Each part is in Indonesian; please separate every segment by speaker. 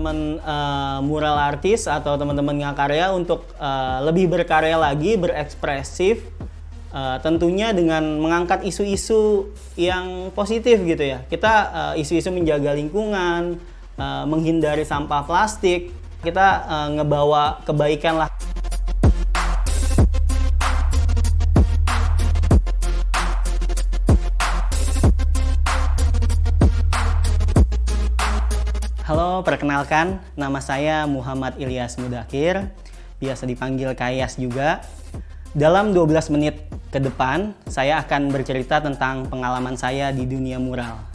Speaker 1: teman-teman mural artis atau teman-teman ngakarya untuk lebih berkarya lagi, berekspresif, tentunya dengan mengangkat isu-isu yang positif gitu ya. Kita isu-isu menjaga lingkungan, menghindari sampah plastik, kita ngebawa kebaikan lah. Halo, perkenalkan, nama saya Muhammad Ilyas Mudakir, biasa dipanggil Kayas juga. Dalam 12 menit ke depan, saya akan bercerita tentang pengalaman saya di dunia mural.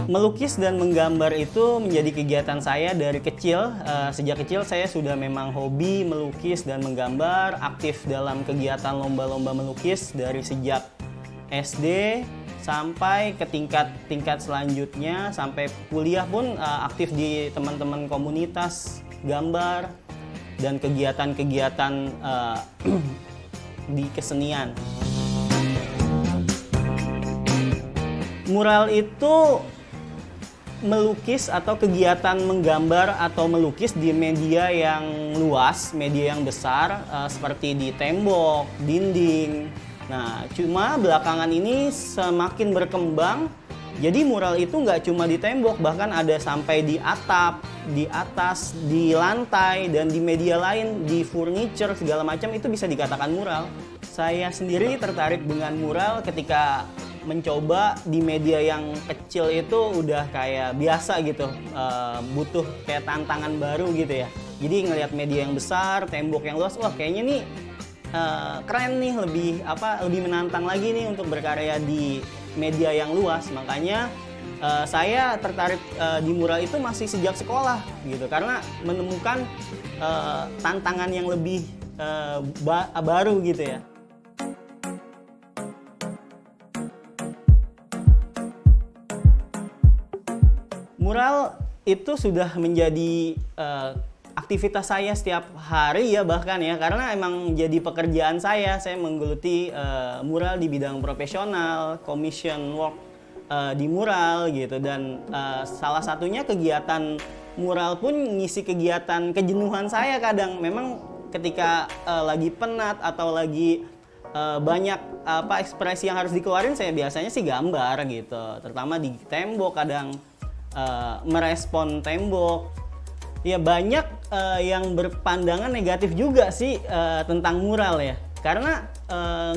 Speaker 1: Melukis dan menggambar itu menjadi kegiatan saya dari kecil. Sejak kecil saya sudah memang hobi melukis dan menggambar, aktif dalam kegiatan lomba-lomba melukis dari sejak SD sampai ke tingkat selanjutnya, sampai kuliah pun aktif di teman-teman komunitas gambar dan kegiatan-kegiatan di kesenian. Mural itu melukis atau kegiatan menggambar atau melukis di media yang luas, media yang besar, seperti di tembok, dinding. Nah, cuma belakangan ini semakin berkembang, jadi mural itu nggak cuma di tembok, bahkan ada sampai di atap, di atas, di lantai, dan di media lain, di furniture, segala macam itu bisa dikatakan mural. Saya sendiri tertarik dengan mural ketika mencoba di media yang kecil itu udah kayak biasa gitu, butuh kayak tantangan baru gitu ya. Jadi ngelihat media yang besar, tembok yang luas, wah kayaknya nih keren nih, lebih menantang lagi nih untuk berkarya di media yang luas. Makanya saya tertarik di mural itu masih sejak sekolah gitu, karena menemukan tantangan yang lebih baru gitu ya. Mural itu sudah menjadi aktivitas saya setiap hari ya, bahkan ya, karena emang jadi pekerjaan saya menggeluti mural di bidang profesional, commission work di mural gitu, dan salah satunya kegiatan mural pun ngisi kegiatan kejenuhan saya kadang. Memang ketika lagi penat atau lagi banyak ekspresi yang harus dikeluarin, saya biasanya sih gambar gitu, terutama di tembok, kadang merespon tembok. Ya banyak yang berpandangan negatif juga sih tentang mural ya, karena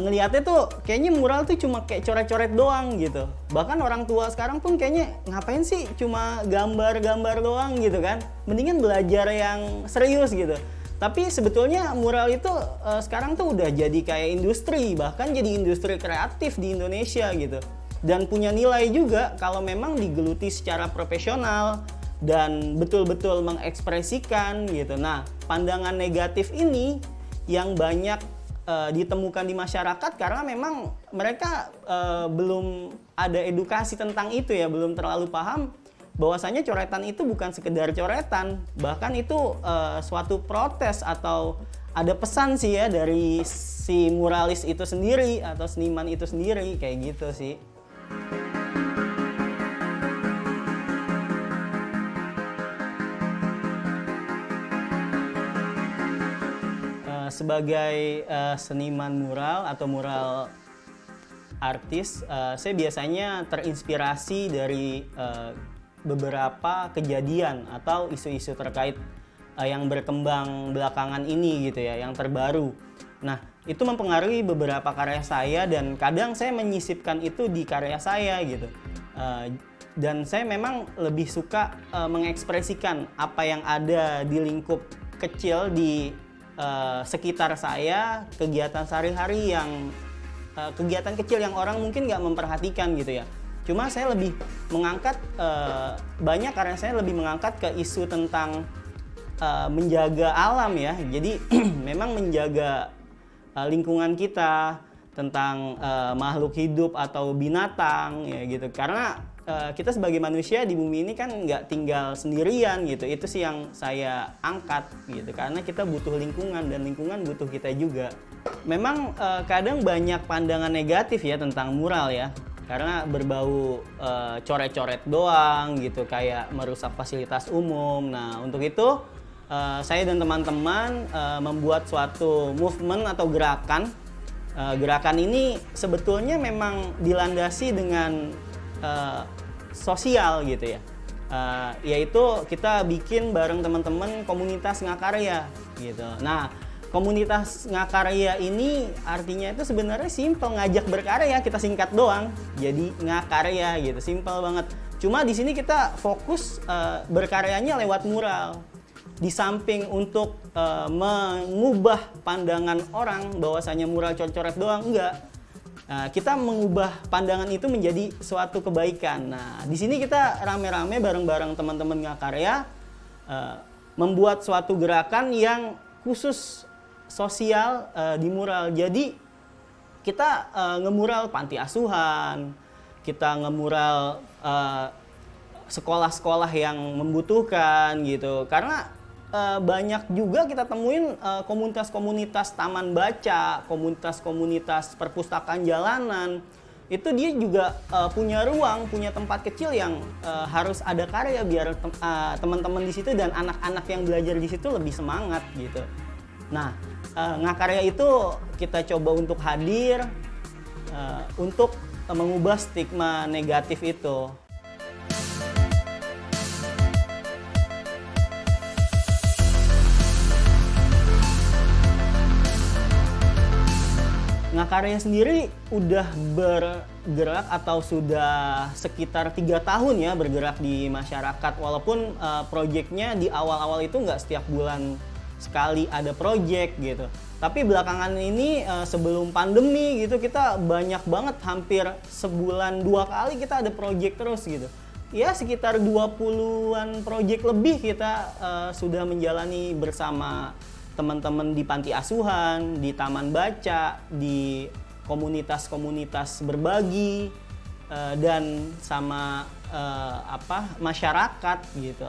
Speaker 1: ngelihatnya tuh kayaknya mural tuh cuma kayak coret-coret doang gitu. Bahkan orang tua sekarang pun kayaknya ngapain sih cuma gambar-gambar doang gitu kan, mendingan belajar yang serius gitu. Tapi sebetulnya mural itu sekarang tuh udah jadi kayak industri, bahkan jadi industri kreatif di Indonesia gitu. Dan punya nilai juga kalau memang digeluti secara profesional dan betul-betul mengekspresikan gitu. Nah, pandangan negatif ini yang banyak ditemukan di masyarakat karena memang mereka belum ada edukasi tentang itu ya, belum terlalu paham bahwasanya coretan itu bukan sekedar coretan, bahkan itu suatu protes atau ada pesan sih ya dari si muralis itu sendiri atau seniman itu sendiri, kayak gitu sih. Sebagai seniman mural atau mural artis, saya biasanya terinspirasi dari beberapa kejadian atau isu-isu terkait yang berkembang belakangan ini gitu ya, yang terbaru. Nah, itu mempengaruhi beberapa karya saya dan kadang saya menyisipkan itu di karya saya gitu. Dan saya memang lebih suka mengekspresikan apa yang ada di lingkup kecil di sekitar saya, kegiatan sehari-hari yang kegiatan kecil yang orang mungkin nggak memperhatikan gitu ya. Cuma saya lebih mengangkat, banyak karya saya lebih mengangkat ke isu tentang menjaga alam ya. Jadi memang menjaga lingkungan kita, tentang makhluk hidup atau binatang ya gitu. Karena kita sebagai manusia di bumi ini kan nggak tinggal sendirian gitu. Itu sih yang saya angkat gitu. Karena kita butuh lingkungan dan lingkungan butuh kita juga. Memang kadang banyak pandangan negatif ya tentang mural ya. Karena berbau coret-coret doang gitu, kayak merusak fasilitas umum. Nah, untuk itu saya dan teman-teman membuat suatu movement atau gerakan. Gerakan ini sebetulnya memang dilandasi dengan sosial gitu ya. Yaitu kita bikin bareng teman-teman komunitas Ngakarya gitu. Nah, komunitas Ngakarya ini artinya itu sebenarnya simpel, ngajak berkarya, kita singkat doang. Jadi Ngakarya gitu, simpel banget. Cuma di sini kita fokus berkaryanya lewat mural. Di samping untuk mengubah pandangan orang bahwasanya mural coret-coret doang, enggak. Kita mengubah pandangan itu menjadi suatu kebaikan. Nah, di sini kita rame-rame bareng-bareng teman-teman Ngakarya membuat suatu gerakan yang khusus sosial di mural. Jadi kita ngemural panti asuhan, kita ngemural sekolah-sekolah yang membutuhkan gitu. Karena banyak juga kita temuin komunitas-komunitas taman baca, komunitas-komunitas perpustakaan jalanan. Itu dia juga punya ruang, punya tempat kecil yang harus ada karya biar teman-teman di situ dan anak-anak yang belajar di situ lebih semangat gitu. Nah, Ngakarya itu kita coba untuk hadir untuk mengubah stigma negatif itu. Ngakarya sendiri udah bergerak atau sudah sekitar 3 tahun ya bergerak di masyarakat. Walaupun proyeknya di awal-awal itu nggak setiap bulan sekali ada proyek gitu. Tapi belakangan ini sebelum pandemi gitu kita banyak banget, hampir sebulan 2 kali kita ada proyek terus gitu. Ya sekitar 20-an proyek lebih kita sudah menjalani bersama teman-teman di panti asuhan, di taman baca, di komunitas-komunitas berbagi dan sama masyarakat gitu.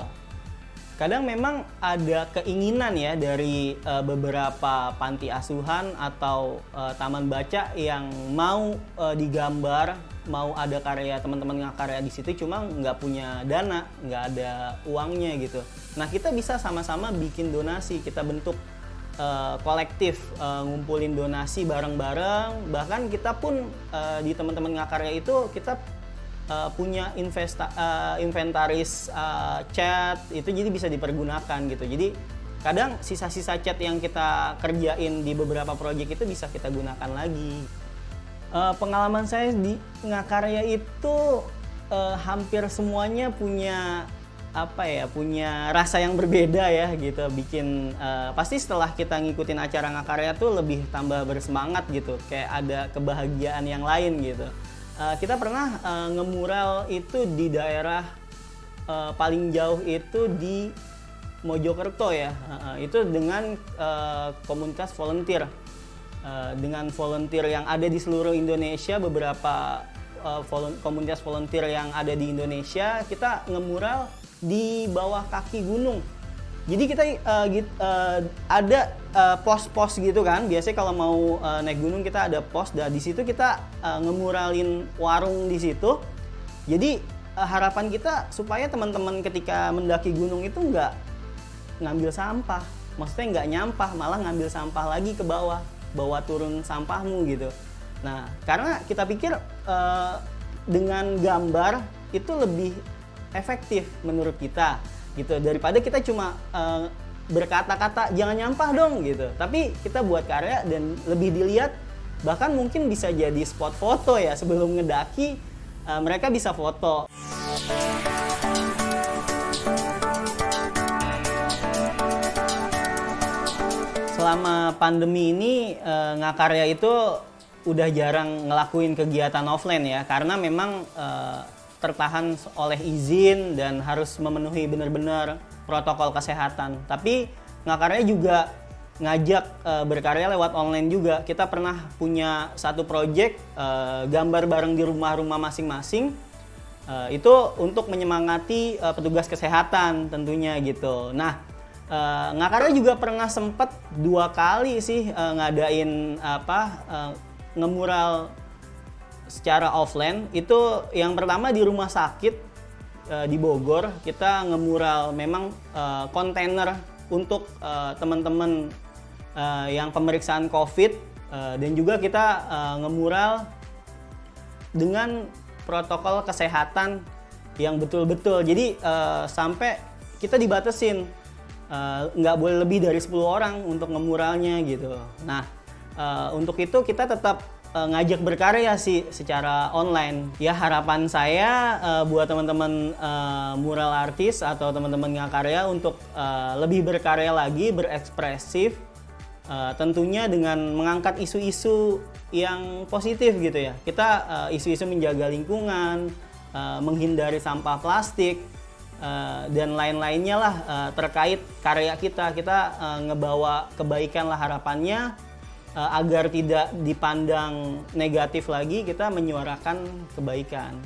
Speaker 1: Kadang memang ada keinginan ya dari beberapa panti asuhan atau taman baca yang mau digambar, mau ada karya teman-teman Ngakarya di situ, cuma nggak punya dana, nggak ada uangnya gitu. Nah, kita bisa sama-sama bikin donasi, kita bentuk kolektif, ngumpulin donasi bareng-bareng. Bahkan kita pun di teman-teman Ngakarya itu kita punya inventaris cat itu, jadi bisa dipergunakan gitu. Jadi kadang sisa-sisa cat yang kita kerjain di beberapa proyek itu bisa kita gunakan lagi. Pengalaman saya di Ngakarya itu hampir semuanya punya punya rasa yang berbeda ya gitu. Bikin pasti setelah kita ngikutin acara Ngakarya tuh lebih tambah bersemangat gitu, kayak ada kebahagiaan yang lain gitu. Kita pernah ngemural itu di daerah paling jauh itu di Mojokerto ya. Itu dengan komunitas volunteer. Dengan volunteer yang ada di seluruh Indonesia, beberapa komunitas volunteer yang ada di Indonesia, kita ngemural di bawah kaki gunung. Jadi kita ada pos-pos gitu kan. Biasanya kalau mau naik gunung kita ada pos, dan di situ kita ngemuralin warung di situ. Jadi harapan kita supaya teman-teman ketika mendaki gunung itu nggak ngambil sampah. Maksudnya nggak nyampah, malah ngambil sampah lagi ke bawah, bawa turun sampahmu gitu. Nah, karena kita pikir dengan gambar itu lebih efektif menurut kita gitu, daripada kita cuma berkata-kata jangan nyampah dong gitu, tapi kita buat karya dan lebih dilihat. Bahkan mungkin bisa jadi spot foto ya, sebelum ngedaki mereka bisa foto. Selama pandemi ini Ngakarya itu udah jarang ngelakuin kegiatan offline ya, karena memang tertahan oleh izin dan harus memenuhi benar-benar protokol kesehatan. Tapi Ngakarya juga ngajak berkarya lewat online juga. Kita pernah punya satu project gambar bareng di rumah-rumah masing-masing. Itu untuk menyemangati petugas kesehatan tentunya gitu. Nah, Ngakarya juga pernah sempet 2 kali sih ngadain ngemural secara offline. Itu yang pertama di rumah sakit di Bogor, kita ngemural memang kontainer untuk teman-teman yang pemeriksaan COVID, dan juga kita ngemural dengan protokol kesehatan yang betul-betul. Jadi sampai kita dibatasin nggak boleh lebih dari 10 orang untuk ngemuralnya gitu. Nah, untuk itu kita tetap ngajak berkarya sih secara online. Ya, harapan saya buat teman-teman mural artis atau teman-teman Ngakarya untuk lebih berkarya lagi, berekspresif, tentunya dengan mengangkat isu-isu yang positif gitu ya. Kita isu-isu menjaga lingkungan, menghindari sampah plastik, dan lain-lainnya lah terkait karya kita ngebawa kebaikan lah harapannya, agar tidak dipandang negatif lagi, kita menyuarakan kebaikan.